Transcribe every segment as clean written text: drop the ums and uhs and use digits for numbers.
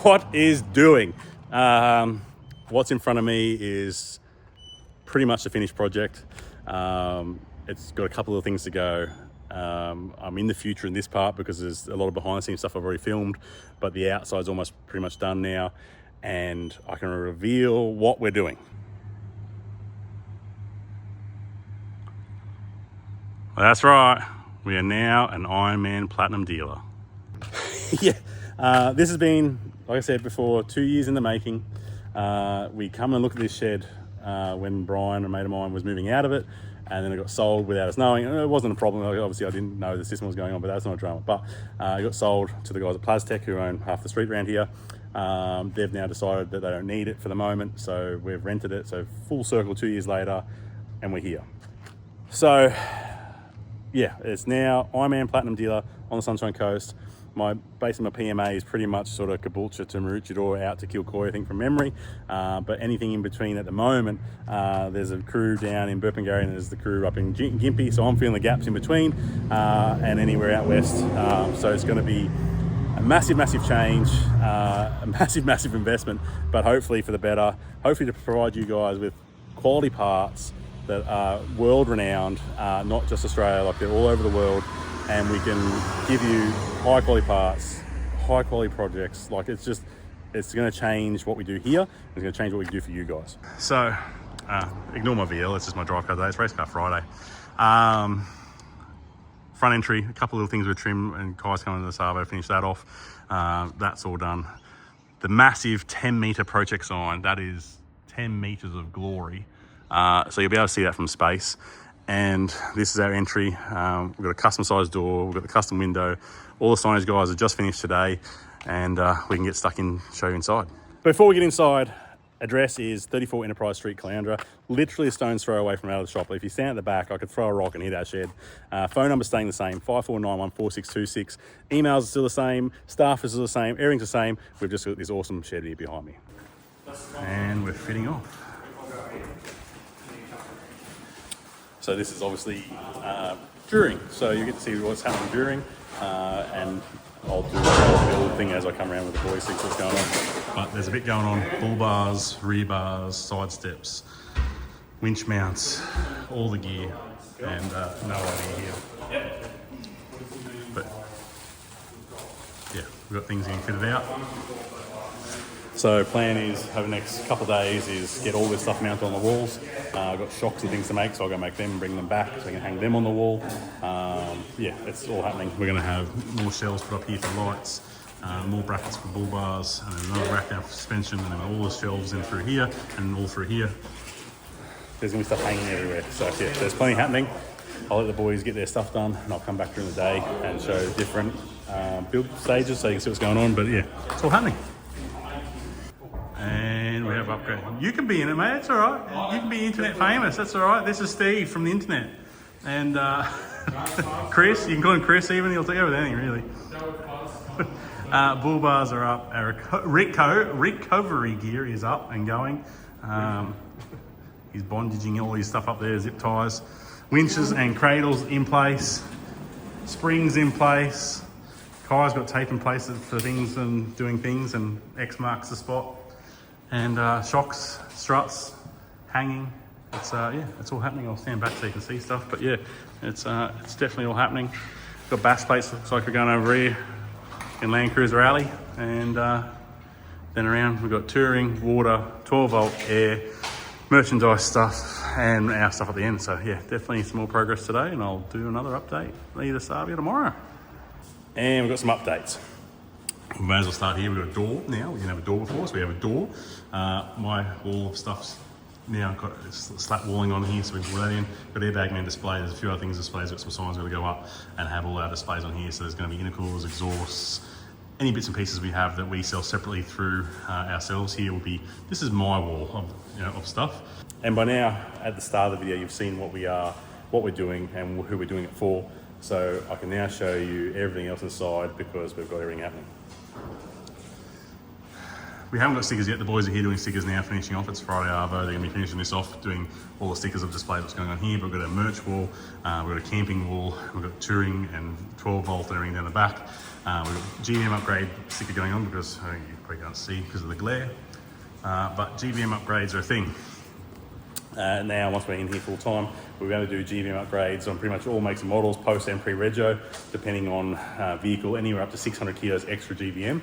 What is doing? What's in front of me is pretty much a finished project. It's got a couple of things to go. I'm in the future in this part because there's a lot of behind the scenes stuff I've already filmed, but the outside's almost pretty much done now, and I can reveal what we're doing. Well, that's right, we are now an Ironman Platinum dealer. Yeah, this has been, like I said before, 2 years in the making. We come and look at this shed when Brian, a mate of mine, was moving out of it, and then it got sold without us knowing. It wasn't a problem, obviously I didn't know the system was going on, but that's not a drama. But it got sold to the guys at Plastech, who own half the street around here. They've now decided that they don't need it for the moment, so we've rented it. So full circle 2 years later, and we're here. So yeah, it's now Ironman Platinum dealer on the Sunshine Coast. Basically my PMA is pretty much sort of Caboolture to Maroochydore out to Kilcoy, I think, from memory. But anything in between at the moment, there's a crew down in Burpengary and there's the crew up in Gympie, so I'm feeling the gaps in between, and anywhere out west. So it's going to be a massive change, a massive investment, but hopefully for the better. Hopefully to provide you guys with quality parts that are world-renowned, not just Australia, like they're all over the world, and we can give you high-quality parts, high-quality projects. Like it's going to change what we do here. It's going to change what we do for you guys. So, ignore my VL. It's just my drive car today. It's race car Friday. Front entry, a couple of little things with trim, and Kai's coming to the Savo, finish that off. That's all done. The massive 10-meter Procheck sign, that is 10 meters of glory. So you'll be able to see that from space. And this is our entry. We've got a custom sized door, we've got the custom window. All the signage guys have just finished today, and we can get stuck in, show you inside. Before we get inside, address is 34 Enterprise Street, Caloundra, literally a stone's throw away from out of the shop. If you stand at the back, I could throw a rock and hit our shed. Phone number's staying the same, 54914626. Emails are still the same, staff is still the same, everything's the same. We've just got this awesome shed here behind me. And we're fitting off. So this is obviously during, so you get to see what's happening during, and I'll do the build thing as I come around with the boys, see what's going on. But there's a bit going on: bull bars, rear bars, side steps, winch mounts, all the gear, and no idea here. But yeah, we've got things getting fitted out. So plan is, over the next couple of days, is get all this stuff mounted on the walls. I've got shocks and things to make, so I'll go make them and bring them back so I can hang them on the wall. Yeah, it's all happening. We're going to have more shelves put up here for lights, more brackets for bull bars, and then another rack down for suspension, and then all the shelves in through here and all through here. There's going to be stuff hanging everywhere. So yeah, there's plenty happening. I'll let the boys get their stuff done, and I'll come back during the day and show different build stages so you can see what's going on. But yeah, it's all happening. And we have upgrade. You can be in it, mate. It's all right. You can be internet famous. That's all right. This is Steve from the internet, and Chris. You can call him Chris. Even he'll take over with anything, really. Bull bars are up. Our recovery gear is up and going. He's bondaging all his stuff up there. Zip ties, winches and cradles in place. Springs in place. Kai's got tape in place for things and doing things, and X marks the spot. And shocks, struts, hanging. It's yeah, it's all happening. I'll stand back so you can see stuff. But yeah, it's definitely all happening. Got bass plates, looks like we're going over here in Land Cruiser Alley, and then around we've got touring, water, 12-volt air, merchandise stuff, and our stuff at the end. So yeah, definitely some more progress today, and I'll do another update either Saturday or tomorrow. And we've got some updates. We may as well start here. We've got a door now. We didn't have a door before, so we have a door. My wall of stuff's now got slat walling on here, so we can put that in. Got airbag man display. There's a few other things displays. Got some signs got to go up and have all our displays on here. So there's going to be intercoolers, exhausts, any bits and pieces we have that we sell separately through ourselves. Here will be, this is my wall of stuff. And by now, at the start of the video, you've seen what we are, what we're doing, and who we're doing it for. So I can now show you everything else inside because we've got everything happening. We haven't got stickers yet. The boys are here doing stickers now, finishing off. It's Friday Arvo. They're going to be finishing this off, doing all the stickers of display what's going on here. But we've got a merch wall, we've got a camping wall, we've got touring and 12-volt and everything down the back. We've got GVM upgrade sticker going on because you probably can't see because of the glare. But GVM upgrades are a thing. Now, once we're in here full time, we're going to do GVM upgrades on pretty much all makes and models, post and pre-rego, depending on vehicle, anywhere up to 600 kilos extra GVM,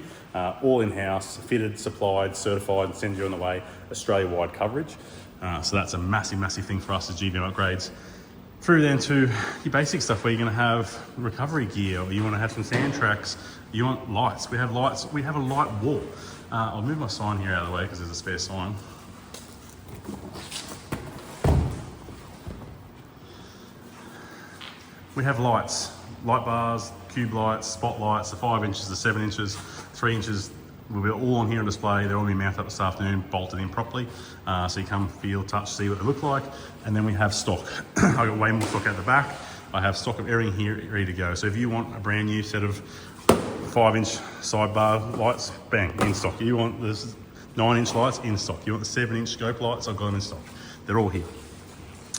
all in-house, fitted, supplied, certified, and send you on the way, Australia-wide coverage. So that's a massive, massive thing for us as GVM upgrades. Through then to your basic stuff where you're going to have recovery gear, or you want to have some sand tracks, you want lights. We have lights, we have a light wall. I'll move my sign here out of the way because there's a spare sign. We have lights, light bars, cube lights, spotlights, the 5 inches, the 7 inches, 3 inches, will be all on here on display. They're all being mounted up this afternoon, bolted in properly. So you come, feel, touch, see what they look like. And then we have stock. I've got way more stock out the back. I have stock of everything here ready to go. So if you want a brand new set of 5-inch sidebar lights, bang, in stock. You want this 9-inch lights, in stock. You want the 7-inch scope lights, I've got them in stock. They're all here.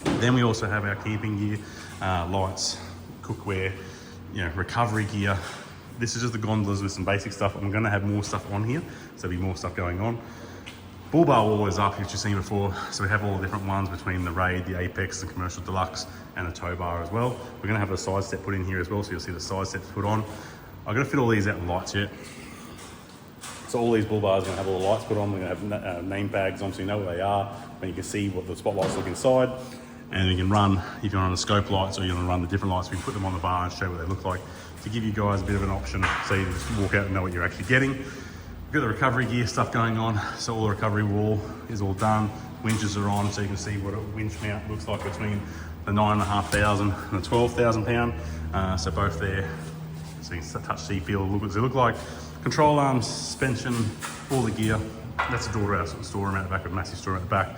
Then we also have our camping gear, lights, cookware, recovery gear. This is just the gondolas with some basic stuff. I'm going to have more stuff on here, so there'll be more stuff going on. Bull bar wall is up, which you've seen before. So we have all the different ones between the Raid, the Apex, the Commercial Deluxe, and the tow bar as well. We're going to have a side step put in here as well, so you'll see the side steps put on. I've got to fit all these out in lights yet. So all these bull bars are going to have all the lights put on. We're going to have name bags on so you know what they are, and you can see what the spotlights look inside. And you can run, if you want the scope lights or you want to run the different lights, we can put them on the bar and show what they look like to give you guys a bit of an option so you just walk out and know what you're actually getting. We've got the recovery gear stuff going on, so all the recovery wall is all done. Winches are on, so you can see what a winch mount looks like between the 9,500 and the 12,000 pound. So both there, so you can touch, see, feel, look what they look like. Control arms, suspension, all the gear. That's a door out, storeroom out the back, with a massive storeroom at the back.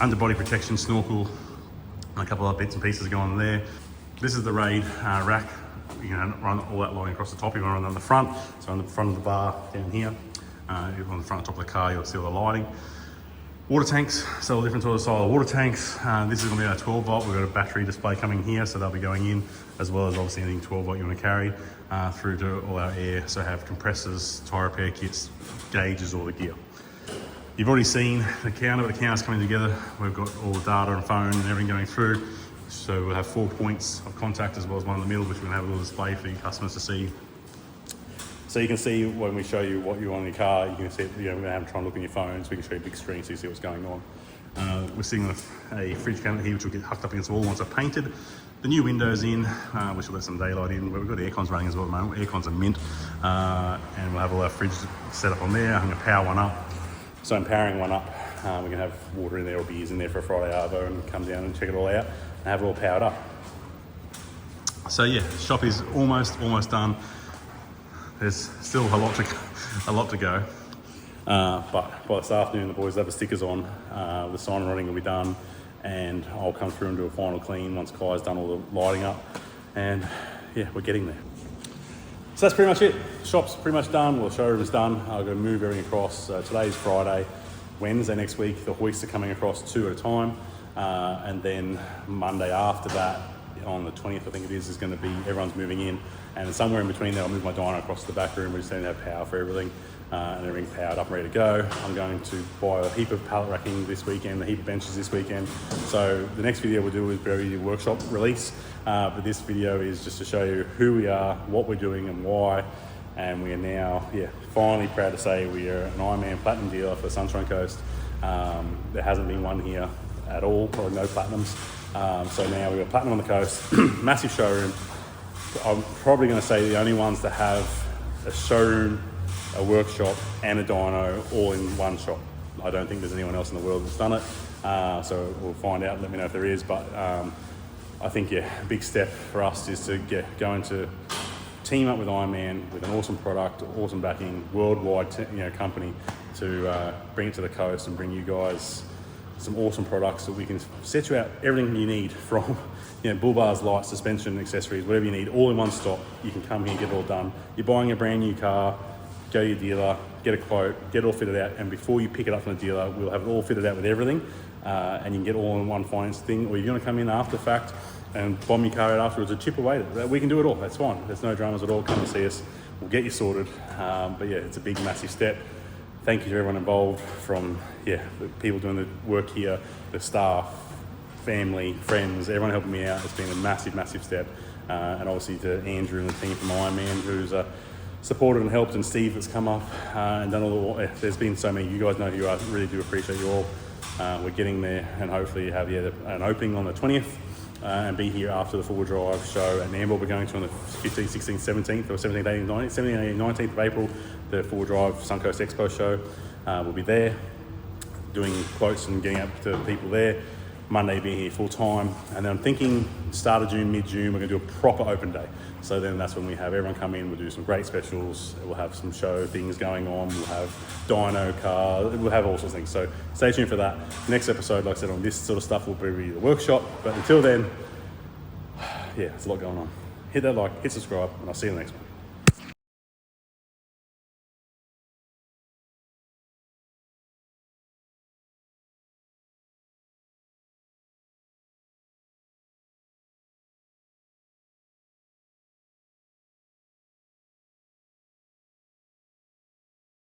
Underbody protection, snorkel, and a couple of bits and pieces going on there. This is the Raid rack. You can run all that lighting across the top. You want to run on the front, so on the front of the bar down here. On the front top of the car, you'll see all the lighting. Water tanks, so all different sort of style of water tanks. This is going to be our 12 volt. We've got a battery display coming here, so they'll be going in, as well as obviously anything 12 volt you want to carry through to all our air. So have compressors, tyre repair kits, gauges, all the gear. You've already seen the counter, but the counter's coming together. We've got all the data and phone and everything going through. So we'll have 4 points of contact as well as one in the middle, which we're going to have a little display for your customers to see. So you can see when we show you what you want in your car, you can see, we're going to have to try and look on your phone so we can show you a big screen so you see what's going on. We're sitting on a fridge cabinet here, which will get hooked up against the wall once I've painted. The new windows in, which will let some daylight in. We've got aircons running as well at the moment. Aircons are mint. And we'll have all our fridges set up on there. I'm going to power one up. So I'm powering one up. We're going to have water in there or beers in there for a Friday arvo and come down and check it all out and have it all powered up. So yeah, shop is almost done. There's still a lot to go. But by this afternoon, the boys have the stickers on. The sign running will be done, and I'll come through and do a final clean once Kai's done all the lighting up. And yeah, we're getting there. So that's pretty much it. Shop's pretty much done. Well, the showroom is done. I'm going to move everything across. Today's Friday. Wednesday next week, the hoists are coming across 2 at a time. And then Monday after that, on the 20th, I think it is going to be, everyone's moving in. And somewhere in between there, I'll move my Dyno across to the back room. We just need to have power for everything. And everything's powered up and ready to go. I'm going to buy a heap of pallet racking this weekend, a heap of benches this weekend. So the next video we'll do is very workshop release. But this video is just to show you who we are, what we're doing and why. And we are now, finally proud to say we are an Ironman Platinum dealer for the Sunshine Coast. There hasn't been one here at all, or no Platinums. So now we've got Platinum on the coast, massive showroom. I'm probably going to say the only ones that have a showroom, a workshop and a dyno all in one shop. I don't think there's anyone else in the world that's done it. So we'll find out and let me know if there is. But I think, a big step for us is to go into team up with Ironman with an awesome product, awesome backing, worldwide company to bring it to the coast and bring you guys some awesome products that we can set you out everything you need from bull bars, lights, suspension, accessories, whatever you need, all in one stop. You can come here and get it all done. You're buying a brand new car, go to your dealer, get a quote, get it all fitted out, and before you pick it up from the dealer, we'll have it all fitted out with everything, and you can get all in one finance thing. Or you're going to come in after the fact and bomb your car out afterwards and chip away. We can do it all. That's fine. There's no dramas at all. Come and see us. we'll get you sorted. But yeah, it's a big, massive step. Thank you to everyone involved, from the people doing the work here, the staff, family, friends, everyone helping me out. It's been a massive, massive step. And obviously to Andrew and the team from Ironman, who's supported and helped, and Steve that's come up and done all the. There's been so many. You guys know who you are. Really do appreciate you all. We're getting there, and hopefully have an opening on the 20th. And be here after the four-wheel drive show at Nambour. We're going to on the 15th, 16th, 17th, or 17th, 18th, 19th, 17th, 18th, 19th of April, the four-wheel drive Suncoast Expo show. We'll be there doing quotes and getting out to people there. Monday being here full time, and then I'm thinking start of June, mid-June, we're going to do a proper open day. So then that's when we have everyone come in, we'll do some great specials, we'll have some show things going on, we'll have dyno cars, we'll have all sorts of things. So stay tuned for that. Next episode, like I said, on this sort of stuff will be the workshop, but until then, yeah, there's a lot going on. Hit that like, hit subscribe, and I'll see you in the next one.